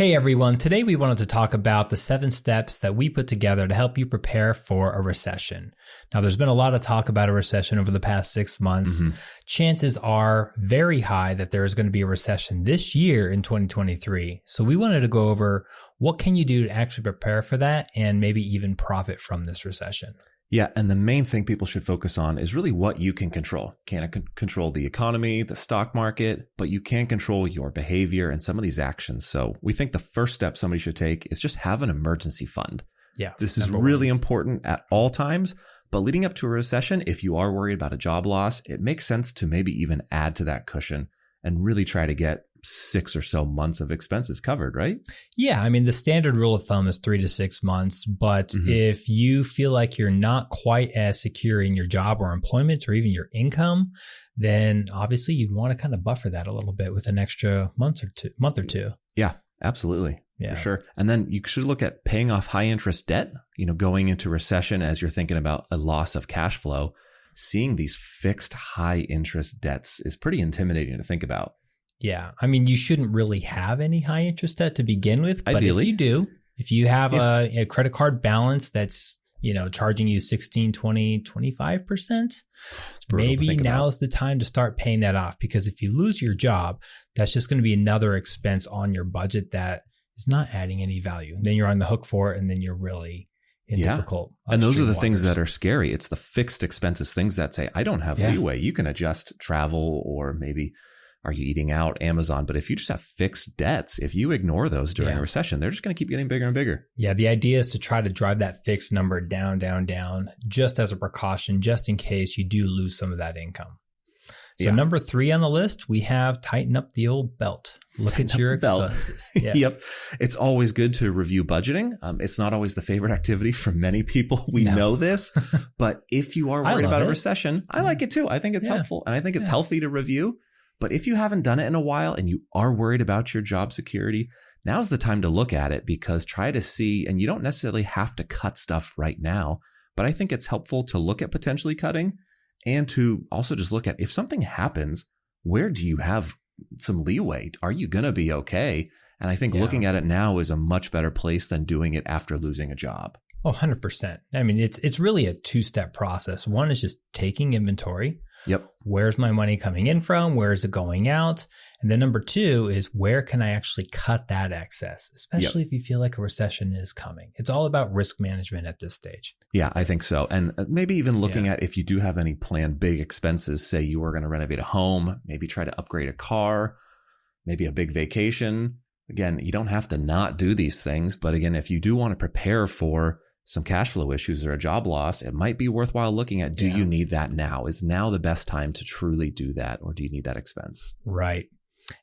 Hey everyone, today we wanted to talk about the 7 steps that we put together to help you prepare for a recession. Now, there's been a lot of talk about a recession over the past 6 months. Chances are very high that there is going to be a recession this year in 2023. So we wanted to go over what can you do to actually prepare for that and maybe even profit from this recession. Yeah, and the main thing people should focus on is really what you can control. Can't control the economy, the stock market, but you can control your behavior and some of these actions. So we think the first step somebody should take is just have an emergency fund. Yeah, this is really important at all times, but leading up to a recession, if you are worried about a job loss, it makes sense to maybe even add to that cushion and really try to get 6 or so months of expenses covered, right? Yeah, I mean, the standard rule of thumb is 3 to 6 months, but if you feel like you're not quite as secure in your job or employment or even your income, then obviously you'd want to kind of buffer that a little bit with an extra month or two. Yeah, absolutely. Yeah. For sure. And then you should look at paying off high interest debt, going into recession as you're thinking about a loss of cash flow. Seeing these fixed high interest debts is pretty intimidating to think about. Yeah. I mean, you shouldn't really have any high interest debt to begin with. But Ideally. If you do, if you have a credit card balance that's, charging you 16, 20, 25%, maybe now is the time to start paying that off. Because if you lose your job, that's just going to be another expense on your budget that is not adding any value. Then you're on the hook for it, and then you're really in difficult. And those are the waters. things that are scary. It's the fixed expenses, things that say, I don't have leeway. You can adjust travel, or maybe are you eating out, Amazon? But if you just have fixed debts, if you ignore those during a recession, they're just going to keep getting bigger and bigger. Yeah, the idea is to try to drive that fixed number down, just as a precaution, just in case you do lose some of that income. So number 3 on the list, we have tighten up the old belt. Look at your expenses. Yeah. Yep. It's always good to review budgeting. It's not always the favorite activity for many people. We know this, but if you are worried about a recession, I like it too. I think it's helpful, and I think it's healthy to review. But if you haven't done it in a while and you are worried about your job security, now's the time to look at it, because try to see, and you don't necessarily have to cut stuff right now, but I think it's helpful to look at potentially cutting, and to also just look at, if something happens, where do you have some leeway? Are you going to be okay? And I think looking at it now is a much better place than doing it after losing a job. Oh, 100%. I mean, it's really a 2-step process. One is just taking inventory. Yep. Where's my money coming in from? Where is it going out? And then number 2 is, where can I actually cut that excess, especially if you feel like a recession is coming. It's all about risk management at this stage. Yeah, I think so. And maybe even looking at, if you do have any planned big expenses, say you are going to renovate a home, maybe try to upgrade a car, maybe a big vacation. Again, you don't have to not do these things. But again, if you do want to prepare for some cash flow issues or a job loss, it might be worthwhile looking at, do you need that now? Is now the best time to truly do that? Or do you need that expense? Right.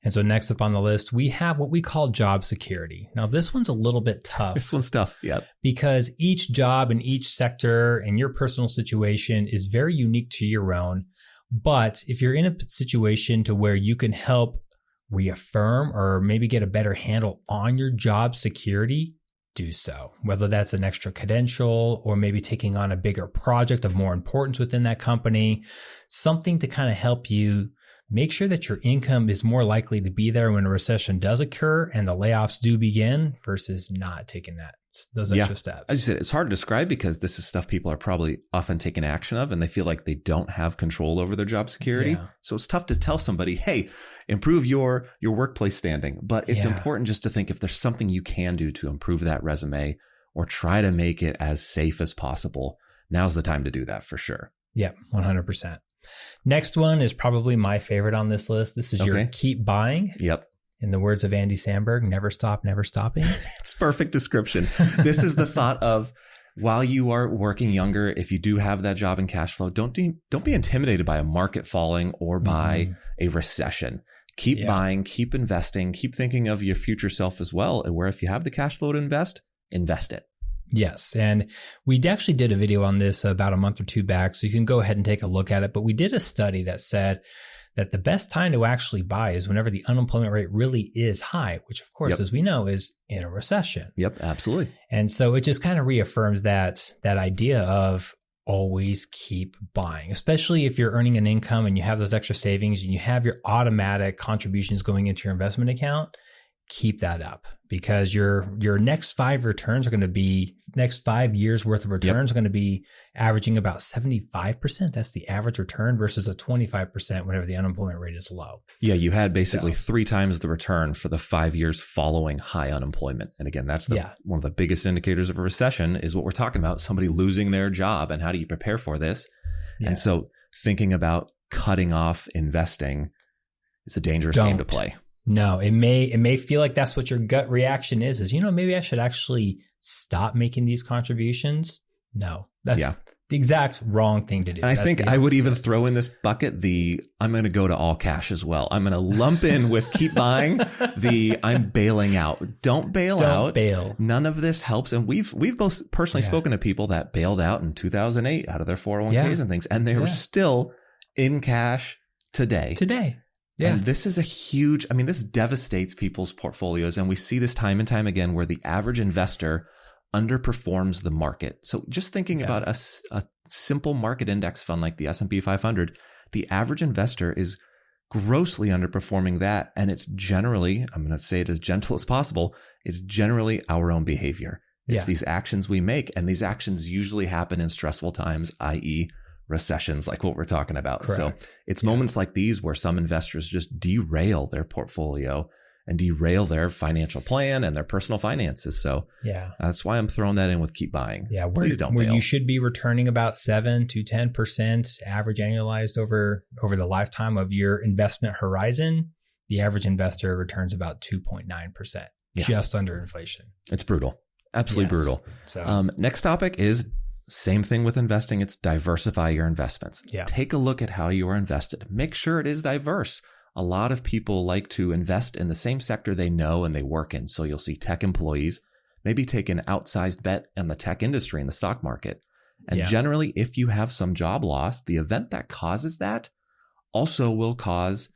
And so next up on the list, we have what we call job security. Now, this one's a little bit tough. This one's tough. Yep. Because each job and each sector and your personal situation is very unique to your own. But if you're in a situation to where you can help reaffirm or maybe get a better handle on your job security, do so. Whether that's an extra credential or maybe taking on a bigger project of more importance within that company, something to kind of help you make sure that your income is more likely to be there when a recession does occur and the layoffs do begin, versus not taking those extra steps. As you said, it's hard to describe because this is stuff people are probably often taking action of, and they feel like they don't have control over their job security. Yeah. So it's tough to tell somebody, hey, improve your workplace standing. But it's important just to think if there's something you can do to improve that resume or try to make it as safe as possible. Now's the time to do that for sure. Yeah, 100%. Next one is probably my favorite on this list. This is your keep buying. Yep. In the words of Andy Samberg, never stop, never stopping. It's perfect description. This is the thought of, while you are working younger, if you do have that job and cash flow, don't be intimidated by a market falling or by a recession. Keep buying, keep investing, keep thinking of your future self as well. And where if you have the cash flow to invest it. Yes. And we actually did a video on this about a month or 2 back, so you can go ahead and take a look at it. But we did a study that said that the best time to actually buy is whenever the unemployment rate really is high, which of course, as we know, is in a recession. Yep, absolutely. And so it just kind of reaffirms that idea of always keep buying, especially if you're earning an income and you have those extra savings and you have your automatic contributions going into your investment account. keep that up, because your next 5 returns are going to be, next 5 years worth of returns are going to be averaging about 75%. That's the average return versus a 25% whenever the unemployment rate is low. Yeah, you had basically 3 times the return for the 5 years following high unemployment. And again, that's one of the biggest indicators of a recession is what we're talking about, somebody losing their job. And how do you prepare for this? Yeah. And so thinking about cutting off investing is a dangerous game to play. No, it may feel like that's what your gut reaction is, maybe I should actually stop making these contributions. No, that's the exact wrong thing to do. And I think I would even throw in this bucket I'm going to go to all cash as well. I'm going to lump in with keep buying I'm bailing out. Don't bail. None of this helps. And we've both personally spoken to people that bailed out in 2008 out of their 401ks and things, and they were still in cash today. Yeah. And this is this devastates people's portfolios. And we see this time and time again where the average investor underperforms the market. So just thinking about a simple market index fund like the S&P 500, the average investor is grossly underperforming that. And it's generally, I'm going to say it as gentle as possible, it's generally our own behavior. It's these actions we make. And these actions usually happen in stressful times, i.e., recessions, like what we're talking about. Correct. So it's moments like these where some investors just derail their portfolio and derail their financial plan and their personal finances. So that's why I'm throwing that in with keep buying. Yeah, please don't bail. You should be returning about 7 to 10% average annualized over the lifetime of your investment horizon. The average investor returns about 2.9%, just under inflation. It's brutal. Absolutely brutal. So next topic is same thing with investing. It's diversify your investments. Yeah. Take a look at how you are invested. Make sure it is diverse. A lot of people like to invest in the same sector they know and they work in. So you'll see tech employees maybe take an outsized bet on the tech industry in the stock market. And generally, if you have some job loss, the event that causes that also will cause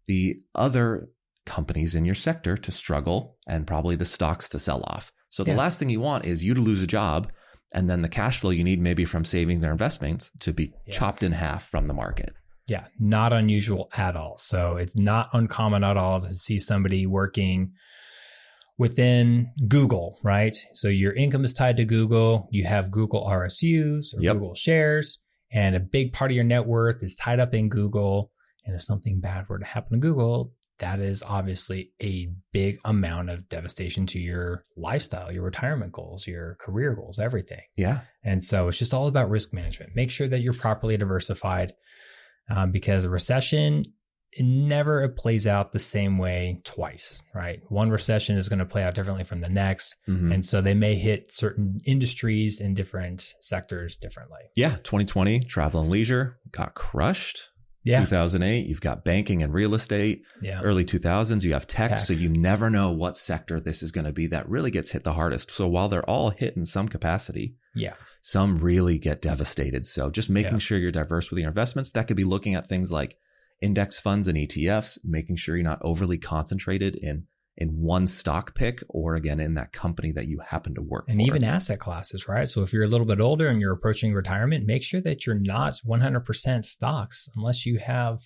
the other companies in your sector to struggle and probably the stocks to sell off. So the last thing you want is you to lose a job and then the cash flow you need maybe from saving their investments to be chopped in half from the market. Yeah, not unusual at all. So it's not uncommon at all to see somebody working within Google, right? So your income is tied to Google. You have Google RSUs or Google shares, and a big part of your net worth is tied up in Google. And if something bad were to happen to Google, that is obviously a big amount of devastation to your lifestyle, your retirement goals, your career goals, everything. Yeah. And so it's just all about risk management. Make sure that you're properly diversified because a recession, it never plays out the same way twice, right? One recession is going to play out differently from the next. Mm-hmm. And so they may hit certain industries in different sectors differently. Yeah. 2020, travel and leisure got crushed. Yeah. 2008, you've got banking and real estate. Yeah. Early 2000s, you have tech. So you never know what sector this is going to be that really gets hit the hardest. So while they're all hit in some capacity, some really get devastated. So just making sure you're diverse with your investments. That could be looking at things like index funds and ETFs, making sure you're not overly concentrated in one stock pick or again, in that company that you happen to work for. And even asset classes, right? So if you're a little bit older and you're approaching retirement, make sure that you're not 100% stocks unless you have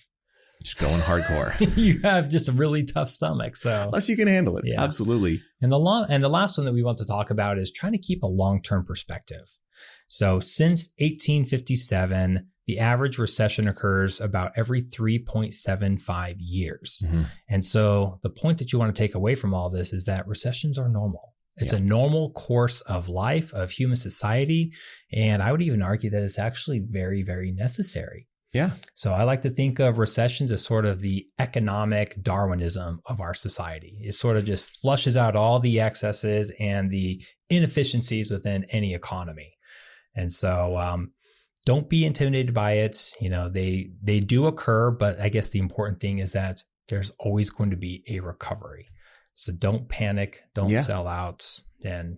just going hardcore. You have just a really tough stomach. So unless you can handle it. Yeah. Absolutely. And the last one that we want to talk about is trying to keep a long-term perspective. So since 1857, the average recession occurs about every 3.75 years. Mm-hmm. And so the point that you want to take away from all this is that recessions are normal. It's a normal course of life, of human society. And I would even argue that it's actually very, very necessary. Yeah. So I like to think of recessions as sort of the economic Darwinism of our society. It sort of just flushes out all the excesses and the inefficiencies within any economy. And so don't be intimidated by it. You know, they do occur, but I guess the important thing is that there's always going to be a recovery. So don't panic, don't sell out, and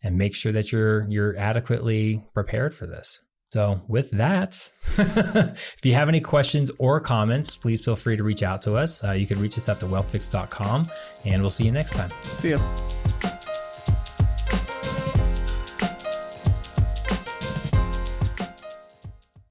make sure that you're adequately prepared for this. So with that, if you have any questions or comments, please feel free to reach out to us. You can reach us at thewealthfix.com, and we'll see you next time. See ya.